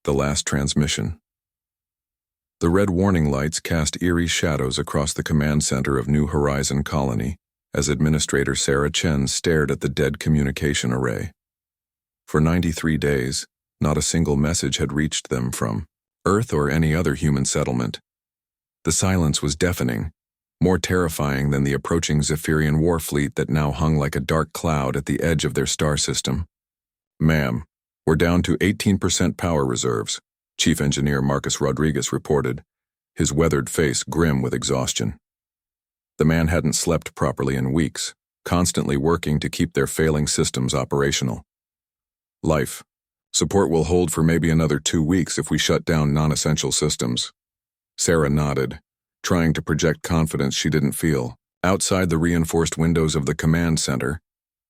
The last transmission. The red warning lights cast eerie shadows across the command center of New Horizon Colony as Administrator Sarah Chen stared at the dead communication array. For 93 days, not a single message had reached them from Earth or any other human settlement. The silence was deafening, more terrifying than the approaching Zephyrian war fleet that now hung like a dark cloud at the edge of their star system. "Ma'am, we're down to 18% power reserves," Chief Engineer Marcus Rodriguez reported, his weathered face grim with exhaustion. The man hadn't slept properly in weeks, constantly working to keep their failing systems operational. "Life. Support will hold for maybe another 2 weeks if we shut down non-essential systems." Sarah nodded, trying to project confidence she didn't feel. Outside the reinforced windows of the command center,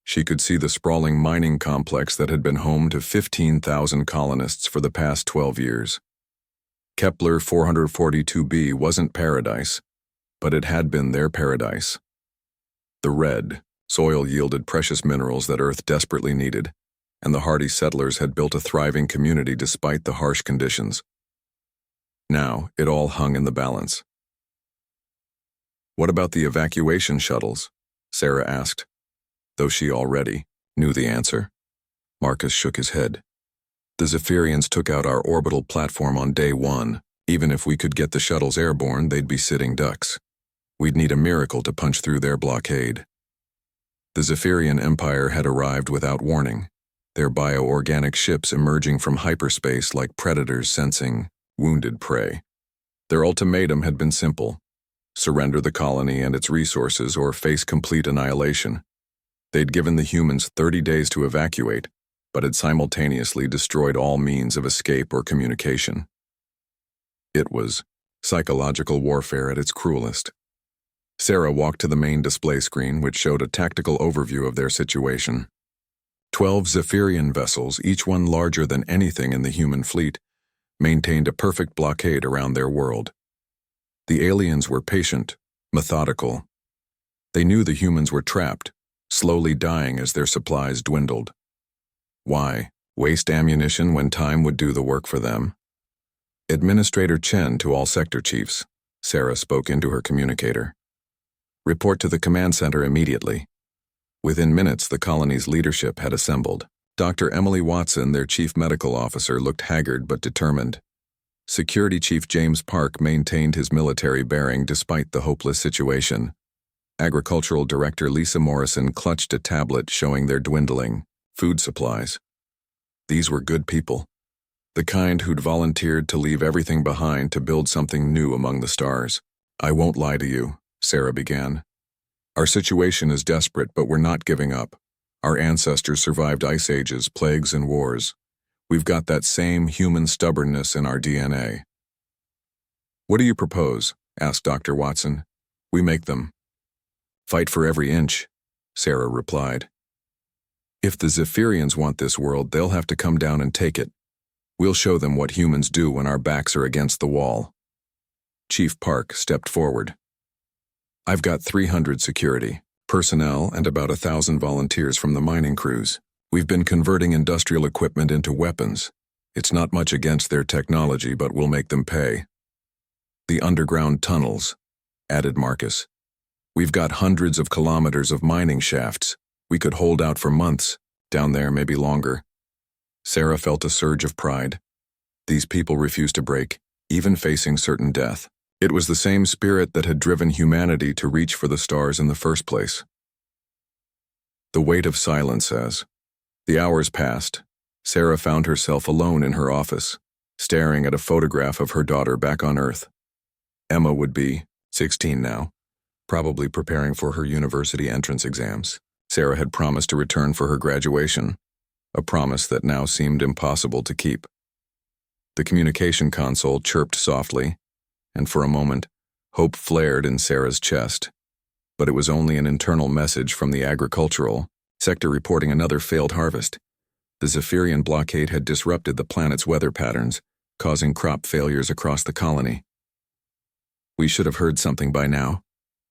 she could see the sprawling mining complex that had been home to 15,000 colonists for the past 12 years. Kepler 442b wasn't paradise, but it had been their paradise. The red soil yielded precious minerals that Earth desperately needed, and the hardy settlers had built a thriving community despite the harsh conditions. Now, it all hung in the balance. "What about the evacuation shuttles?" Sarah asked, though she already knew the answer. Marcus shook his head. "The Zephyrians took out our orbital platform on day 1. Even if we could get the shuttles airborne, they'd be sitting ducks. We'd need a miracle to punch through their blockade." The Zephyrian Empire had arrived without warning, their bioorganic ships emerging from hyperspace like predators sensing wounded prey. Their ultimatum had been simple: surrender the colony and its resources or face complete annihilation. They'd given the humans 30 days to evacuate, but had simultaneously destroyed all means of escape or communication. It was psychological warfare at its cruelest. Sarah walked to the main display screen, which showed a tactical overview of their situation. 12 Zephyrian vessels, each one larger than anything in the human fleet, maintained a perfect blockade around their world. The aliens were patient, methodical. They knew the humans were trapped, slowly dying as their supplies dwindled. Why waste ammunition when time would do the work for them? "Administrator Chen to all sector chiefs," Sarah spoke into her communicator. "Report to the command center immediately." Within minutes, the colony's leadership had assembled. Dr. Emily Watson, their chief medical officer, looked haggard but determined. Security Chief James Park maintained his military bearing despite the hopeless situation. Agricultural Director Lisa Morrison clutched a tablet showing their dwindling food supplies. These were good people, the kind who'd volunteered to leave everything behind to build something new among the stars. "I won't lie to you," Sarah began. "Our situation is desperate, but we're not giving up. Our ancestors survived ice ages, plagues, and wars. We've got that same human stubbornness in our DNA." "What do you propose?" asked Dr. Watson. "We make them." "Fight for every inch," Sarah replied. "If the Zephyrians want this world, they'll have to come down and take it. We'll show them what humans do when our backs are against the wall." Chief Park stepped forward. "I've got 300 security personnel and about 1,000 volunteers from the mining crews. We've been converting industrial equipment into weapons. It's not much against their technology, but we'll make them pay." "The underground tunnels," added Marcus. "We've got hundreds of kilometers of mining shafts. We could hold out for months, down there maybe longer." Sarah felt a surge of pride. These people refused to break, even facing certain death. It was the same spirit that had driven humanity to reach for the stars in the first place. The weight of silence as the hours passed, Sarah found herself alone in her office, staring at a photograph of her daughter back on Earth. Emma would be 16 now, probably preparing for her university entrance exams. Sarah had promised to return for her graduation, a promise that now seemed impossible to keep. The communication console chirped softly, and for a moment, hope flared in Sarah's chest. But it was only an internal message from the agricultural sector reporting another failed harvest. The Zephyrian blockade had disrupted the planet's weather patterns, causing crop failures across the colony. "We should have heard something by now,"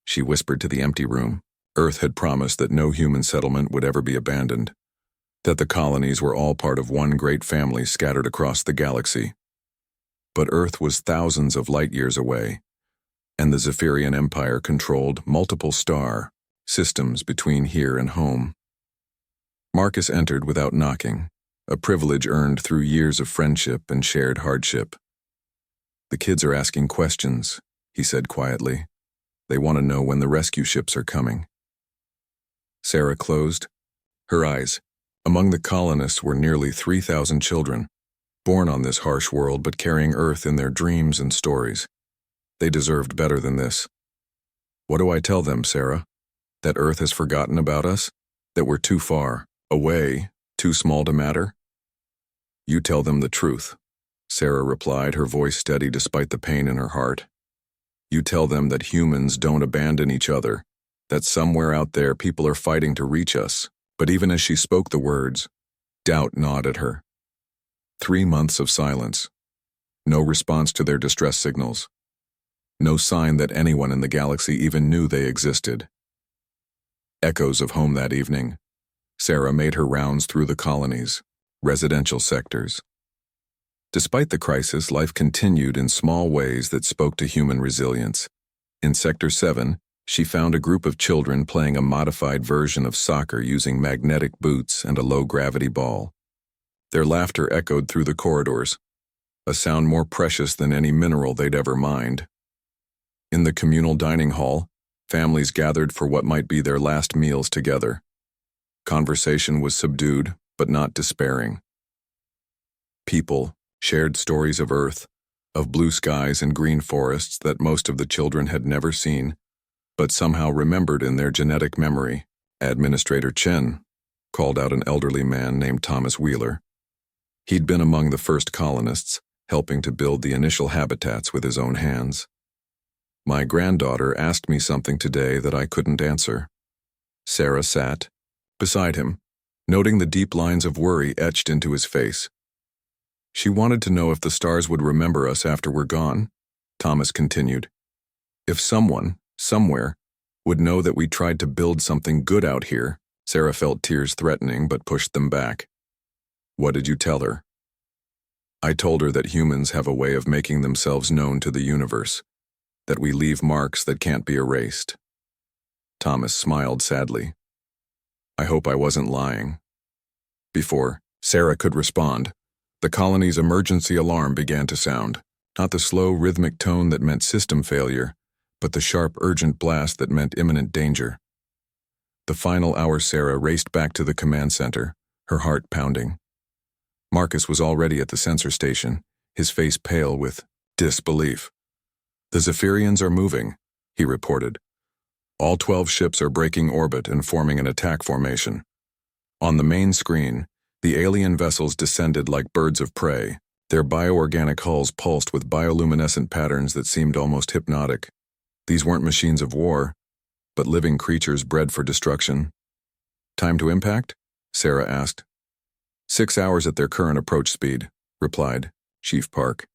she whispered to the empty room. Earth had promised that no human settlement would ever be abandoned. that the colonies were all part of one great family scattered across the galaxy. But Earth was thousands of light-years away, and the Zephyrian Empire controlled multiple star systems between here and home. Marcus entered without knocking, a privilege earned through years of friendship and shared hardship. "The kids are asking questions," he said quietly. "They want to know when the rescue ships are coming." Sarah closed her eyes. Among the colonists were nearly 3,000 children, born on this harsh world but carrying Earth in their dreams and stories. They deserved better than this. "What do I tell them, Sarah? That Earth has forgotten about us? That we're too far away, too small to matter?" "You tell them the truth," Sarah replied, her voice steady despite the pain in her heart. "You tell them that humans don't abandon each other, that somewhere out there people are fighting to reach us." But even as she spoke the words, doubt gnawed at her. 3 months of silence. No response to their distress signals. No sign that anyone in the galaxy even knew they existed. Echoes of home that evening. Sarah made her rounds through the colonies, residential sectors. Despite the crisis, life continued in small ways that spoke to human resilience. In Sector 7, she found a group of children playing a modified version of soccer using magnetic boots and a low-gravity ball. Their laughter echoed through the corridors, a sound more precious than any mineral they'd ever mined. In the communal dining hall, families gathered for what might be their last meals together. Conversation was subdued, but not despairing. People shared stories of Earth, of blue skies and green forests that most of the children had never seen, but somehow remembered in their genetic memory. Administrator Chen called out an elderly man named Thomas Wheeler. He'd been among the first colonists, helping to build the initial habitats with his own hands. "My granddaughter asked me something today that I couldn't answer." Sarah sat beside him, noting the deep lines of worry etched into his face. "She wanted to know if the stars would remember us after we're gone," Thomas continued. "If someone, somewhere, would know that we tried to build something good out here." Sarah felt tears threatening but pushed them back. "What did you tell her?" "I told her that humans have a way of making themselves known to the universe, that we leave marks that can't be erased." Thomas smiled sadly. "I hope I wasn't lying." Before Sarah could respond, the colony's emergency alarm began to sound, not the slow, rhythmic tone that meant system failure, but the sharp, urgent blast that meant imminent danger. The final hour, Sarah raced back to the command center, her heart pounding. Marcus was already at the sensor station, his face pale with disbelief. "The Zephyrians are moving," he reported. "All 12 ships are breaking orbit and forming an attack formation." On the main screen, the alien vessels descended like birds of prey, their bioorganic hulls pulsed with bioluminescent patterns that seemed almost hypnotic. These weren't machines of war, but living creatures bred for destruction. "Time to impact?" Sarah asked. 6 hours at their current approach speed," replied Chief Park.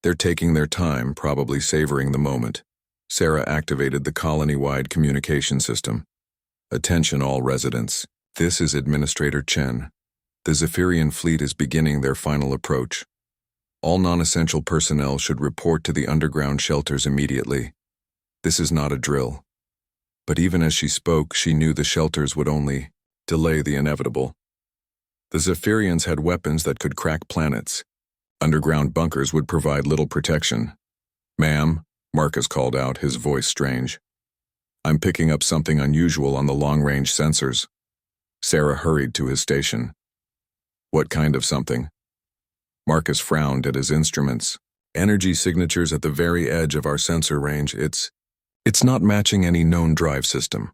"They're taking their time, probably savoring the moment." Sarah activated the colony-wide communication system. "Attention all residents. This is Administrator Chen. The Zephyrian fleet is beginning their final approach. All non-essential personnel should report to the underground shelters immediately. This is not a drill." But even as she spoke, she knew the shelters would only delay the inevitable. The Zephyrians had weapons that could crack planets. Underground bunkers would provide little protection. "Ma'am," Marcus called out, his voice strange. "I'm picking up something unusual on the long-range sensors." Sarah hurried to his station. "What kind of something?" Marcus frowned at his instruments. "Energy signatures at the very edge of our sensor range. It's not matching any known drive system."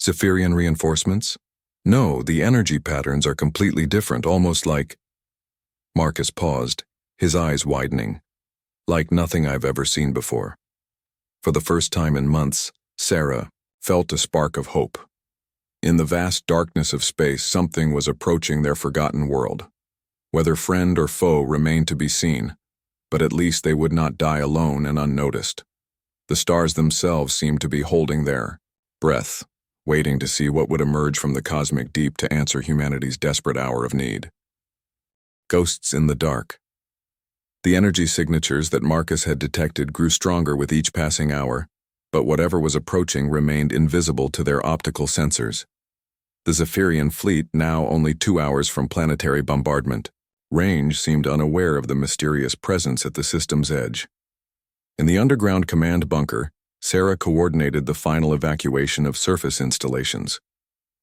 "Zephyrian reinforcements?" "No, the energy patterns are completely different, almost like—" Marcus paused, his eyes widening. "Like nothing I've ever seen before." For the first time in months, Sarah felt a spark of hope. In the vast darkness of space, something was approaching their forgotten world. Whether friend or foe remained to be seen, but at least they would not die alone and unnoticed. The stars themselves seemed to be holding their breath, waiting to see what would emerge from the cosmic deep to answer humanity's desperate hour of need. Ghosts in the dark. The energy signatures that Marcus had detected grew stronger with each passing hour, but whatever was approaching remained invisible to their optical sensors. The Zephyrian fleet, now only 2 hours from planetary bombardment range, seemed unaware of the mysterious presence at the system's edge. In the underground command bunker, Sarah coordinated the final evacuation of surface installations.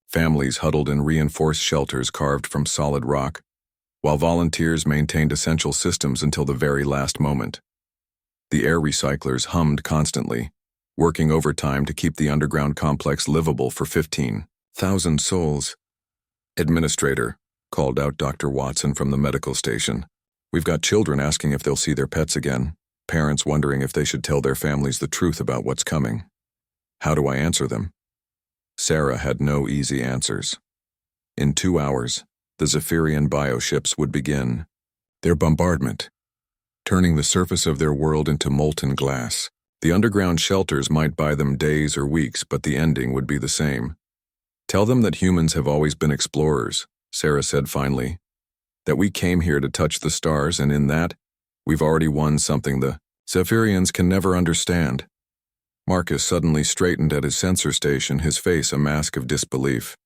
Families huddled in reinforced shelters carved from solid rock, while volunteers maintained essential systems until the very last moment. The air recyclers hummed constantly, working overtime to keep the underground complex livable for 15,000 souls. Administrator, called out Dr. Watson from the medical station. We've got children asking if they'll see their pets again, parents wondering if they should tell their families the truth about what's coming. How do I answer them? Sarah had no easy answers. In 2 hours, the Zephyrian bioships would begin their bombardment, turning the surface of their world into molten glass. The underground shelters might buy them days or weeks, but the ending would be the same. Tell them that humans have always been explorers, Sarah said finally, that we came here to touch the stars, and in that, we've already won something the Zephyrians can never understand. Marcus suddenly straightened at his sensor station, his face a mask of disbelief.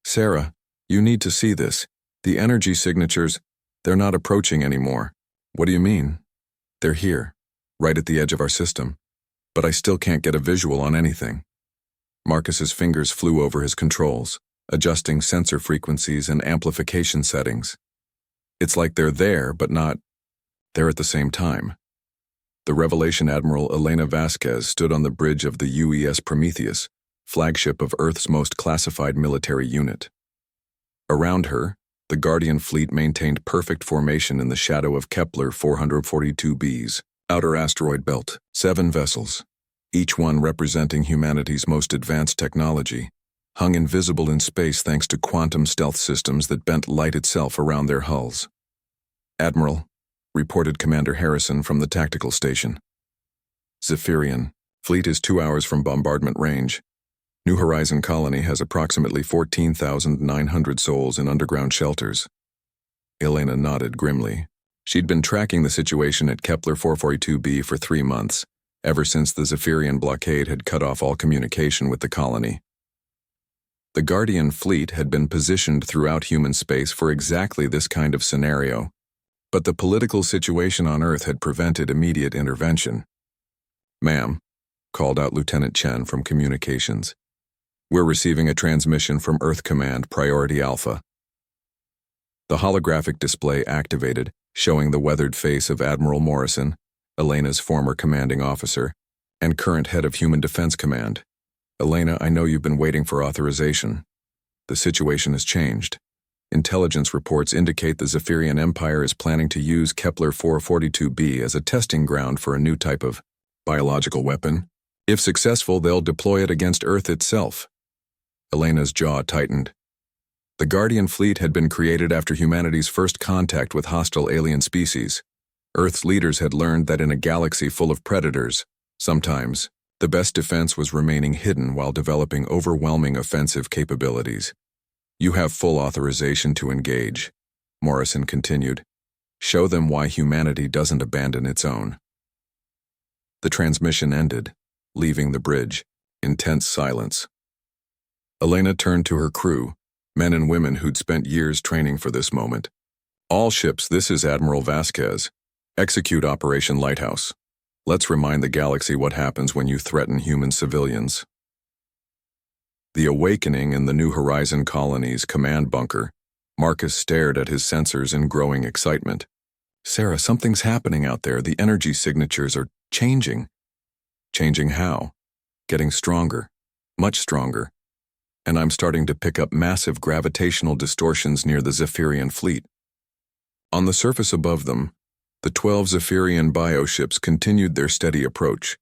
Sarah, you need to see this. The energy signatures, they're not approaching anymore. What do you mean? They're here, right at the edge of our system, but I still can't get a visual on anything. Marcus's fingers flew over his controls, adjusting sensor frequencies and amplification settings. It's like they're there, but not there at the same time. The Revelation Admiral Elena Vasquez stood on the bridge of the UES Prometheus, flagship of Earth's most classified military unit. Around her, the Guardian fleet maintained perfect formation in the shadow of Kepler 442b's outer asteroid belt. 7 vessels, each one representing humanity's most advanced technology, hung invisible in space thanks to quantum stealth systems that bent light itself around their hulls. Admiral, reported Commander Harrison from the tactical station. Zephyrian, fleet is 2 hours from bombardment range. New Horizon Colony has approximately 14,900 souls in underground shelters. Elena nodded grimly. She'd been tracking the situation at Kepler 442b for 3 months, ever since the Zephyrian blockade had cut off all communication with the colony. The Guardian fleet had been positioned throughout human space for exactly this kind of scenario, but the political situation on Earth had prevented immediate intervention. Ma'am, called out Lieutenant Chen from communications. We're receiving a transmission from Earth Command Priority Alpha. The holographic display activated, showing the weathered face of Admiral Morrison, Elena's former commanding officer, and current head of Human Defense Command. Elena, I know you've been waiting for authorization. The situation has changed. Intelligence reports indicate the Zephyrian Empire is planning to use Kepler 442b as a testing ground for a new type of biological weapon. If successful, they'll deploy it against Earth itself. Elena's jaw tightened. The Guardian fleet had been created after humanity's first contact with hostile alien species. Earth's leaders had learned that in a galaxy full of predators, sometimes, the best defense was remaining hidden while developing overwhelming offensive capabilities. You have full authorization to engage, Morrison continued. Show them why humanity doesn't abandon its own. The transmission ended, leaving the bridge in tense silence. Elena turned to her crew, men and women who'd spent years training for this moment. All ships, this is Admiral Vasquez. Execute Operation Lighthouse. Let's remind the galaxy what happens when you threaten human civilians. The awakening in the New Horizon Colony's command bunker, Marcus stared at his sensors in growing excitement. Sarah, something's happening out there. The energy signatures are changing. Changing how? Getting stronger. Much stronger. And I'm starting to pick up massive gravitational distortions near the Zephyrian fleet. On the surface above them, the 12 Zephyrian bioships continued their steady approach,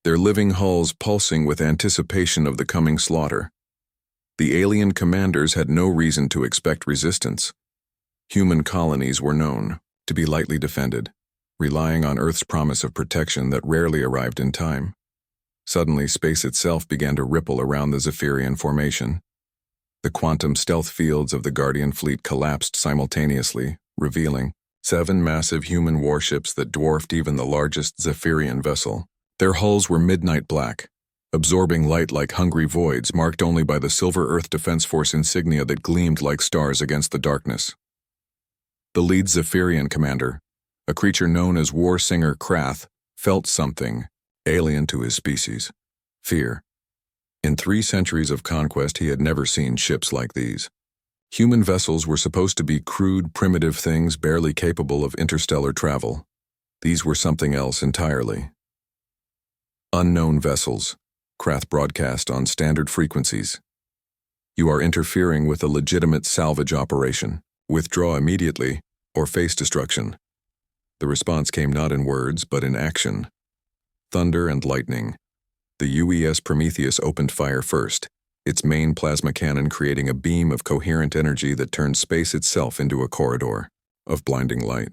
their living hulls pulsing with anticipation of the coming slaughter. The alien commanders had no reason to expect resistance. Human colonies were known to be lightly defended, relying on Earth's promise of protection that rarely arrived in time. Suddenly, space itself began to ripple around the Zephyrian formation. The quantum stealth fields of the Guardian fleet collapsed simultaneously, revealing 7 massive human warships that dwarfed even the largest Zephyrian vessel. Their hulls were midnight black, absorbing light like hungry voids marked only by the Silver Earth Defense Force insignia that gleamed like stars against the darkness. The lead Zephyrian commander, a creature known as War Singer Krath, felt something alien to his species: fear. In 3 centuries of conquest, he had never seen ships like these. Human vessels were supposed to be crude, primitive things barely capable of interstellar travel. These were something else entirely. Unknown vessels, Krath broadcast on standard frequencies. You are interfering with a legitimate salvage operation. Withdraw immediately, or face destruction. The response came not in words, but in action. Thunder and lightning. The UES Prometheus opened fire first, its main plasma cannon creating a beam of coherent energy that turned space itself into a corridor of blinding light.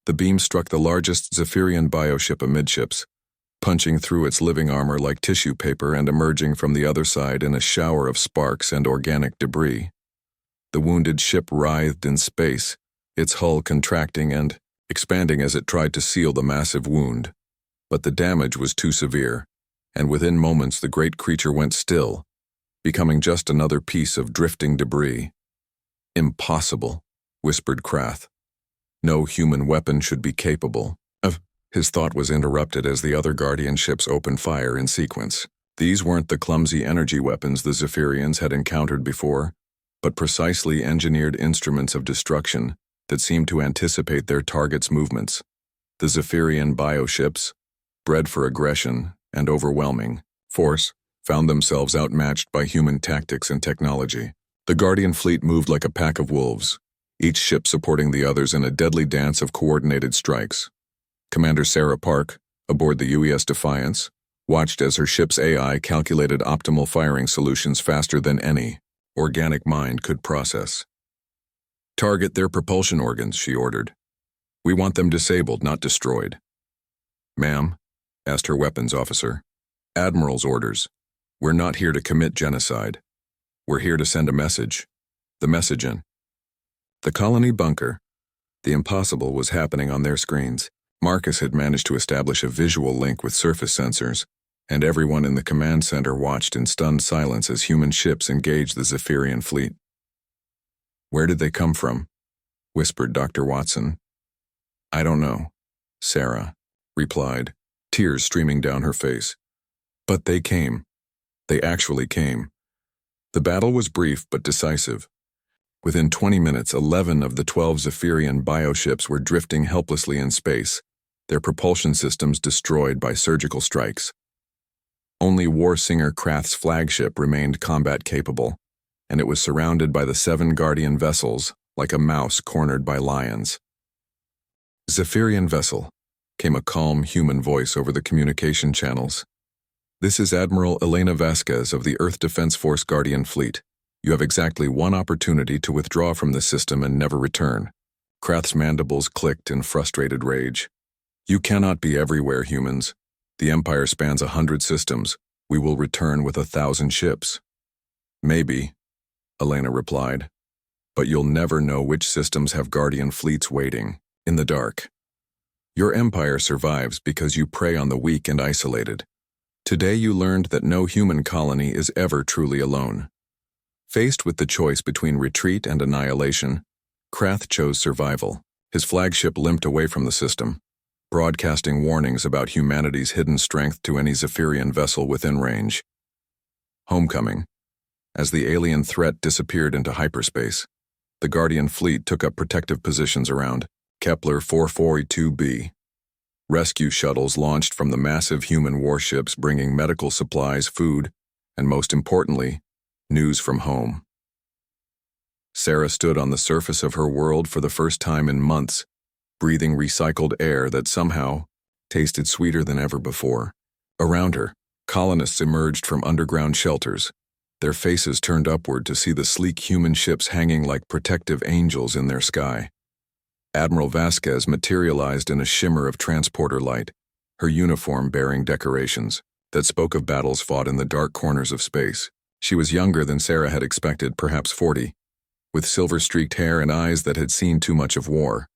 The beam struck the largest Zephyrian bioship amidships, punching through its living armor like tissue paper and emerging from the other side in a shower of sparks and organic debris. The wounded ship writhed in space, its hull contracting and expanding as it tried to seal the massive wound. But the damage was too severe, and within moments the great creature went still, becoming just another piece of drifting debris. "Impossible," whispered Krath. "No human weapon should be capable of—" His thought was interrupted as the other Guardian ships opened fire in sequence. These weren't the clumsy energy weapons the Zephyrians had encountered before, but precisely engineered instruments of destruction that seemed to anticipate their targets' movements. The Zephyrian bioships, bred for aggression and overwhelming force, found themselves outmatched by human tactics and technology. The Guardian fleet moved like a pack of wolves, each ship supporting the others in a deadly dance of coordinated strikes. Commander Sarah Park, aboard the UES Defiance, watched as her ship's AI calculated optimal firing solutions faster than any organic mind could process. "Target their propulsion organs," she ordered. "We want them disabled, not destroyed." "Ma'am?" asked her weapons officer. "Admiral's orders. We're not here to commit genocide. We're here to send a message. The message in." The colony bunker. The impossible was happening on their screens. Marcus had managed to establish a visual link with surface sensors, and everyone in the command center watched in stunned silence as human ships engaged the Zephyrian fleet. "Where did they come from?" whispered Dr. Watson. "I don't know," Sarah replied, tears streaming down her face. "But they came. They actually came." The battle was brief but decisive. Within 20 minutes, 11 of the 12 Zephyrian bioships were drifting helplessly in space, their propulsion systems destroyed by surgical strikes. Only War Singer Krath's flagship remained combat-capable, and it was surrounded by the 7 Guardian vessels like a mouse cornered by lions. "Zephyrian vessel," came a calm human voice over the communication channels. "This is Admiral Elena Vasquez of the Earth Defense Force Guardian Fleet. You have exactly 1 opportunity to withdraw from the system and never return." Krath's mandibles clicked in frustrated rage. "You cannot be everywhere, humans. The Empire spans 100 systems. We will return with 1,000 ships." "Maybe," Elena replied, "but you'll never know which systems have Guardian fleets waiting, in the dark. Your Empire survives because you prey on the weak and isolated. Today you learned that no human colony is ever truly alone." Faced with the choice between retreat and annihilation, Krath chose survival. His flagship limped away from the system, broadcasting warnings about humanity's hidden strength to any Zephyrian vessel within range. Homecoming. As the alien threat disappeared into hyperspace, the Guardian fleet took up protective positions around Kepler 442b. Rescue shuttles launched from the massive human warships bringing medical supplies, food, and most importantly, news from home. Sarah stood on the surface of her world for the first time in months, breathing recycled air that somehow tasted sweeter than ever before. Around her, colonists emerged from underground shelters, their faces turned upward to see the sleek human ships hanging like protective angels in their sky. Admiral Vasquez materialized in a shimmer of transporter light, her uniform bearing decorations. that spoke of battles fought in the dark corners of space. She was younger than Sarah had expected, perhaps 40, with silver-streaked hair and eyes that had seen too much of war.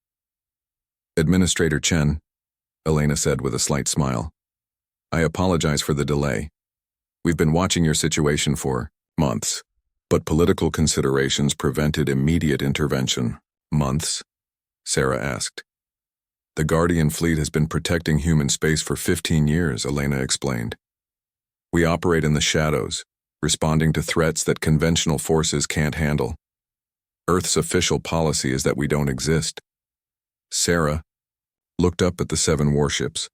"Administrator Chen," Elena said with a slight smile, "I apologize for the delay. We've been watching your situation for months, but political considerations prevented immediate intervention." "Months?" Sarah asked. "The Guardian fleet has been protecting human space for 15 years, Elena explained. "We operate in the shadows, responding to threats that conventional forces can't handle. Earth's official policy is that we don't exist." Sarah looked up at the 7 warships,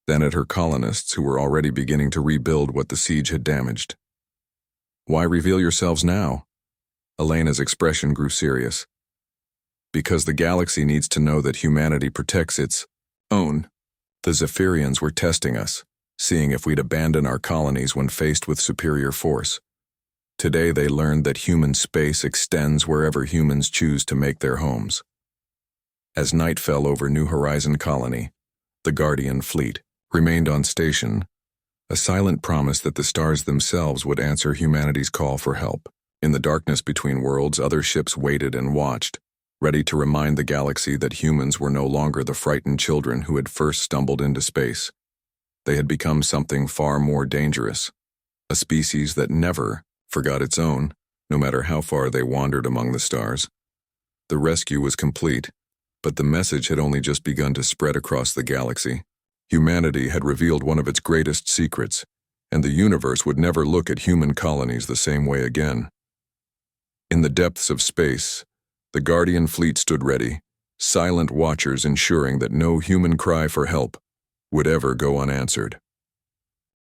then at her colonists who were already beginning to rebuild what the siege had damaged. "Why reveal yourselves now?" Elena's expression grew serious. "Because the galaxy needs to know that humanity protects its own. The Zephyrians were testing us, seeing if we'd abandon our colonies when faced with superior force. Today they learned that human space extends wherever humans choose to make their homes." As night fell over New Horizon Colony, the Guardian fleet remained on station, a silent promise that the stars themselves would answer humanity's call for help. In the darkness between worlds, other ships waited and watched, ready to remind the galaxy that humans were no longer the frightened children who had first stumbled into space. They had become something far more dangerous, a species that never forgot its own, no matter how far they wandered among the stars. The rescue was complete, but the message had only just begun to spread across the galaxy. Humanity had revealed one of its greatest secrets, and the universe would never look at human colonies the same way again. In the depths of space, the Guardian fleet stood ready, silent watchers ensuring that no human cry for help would ever go unanswered.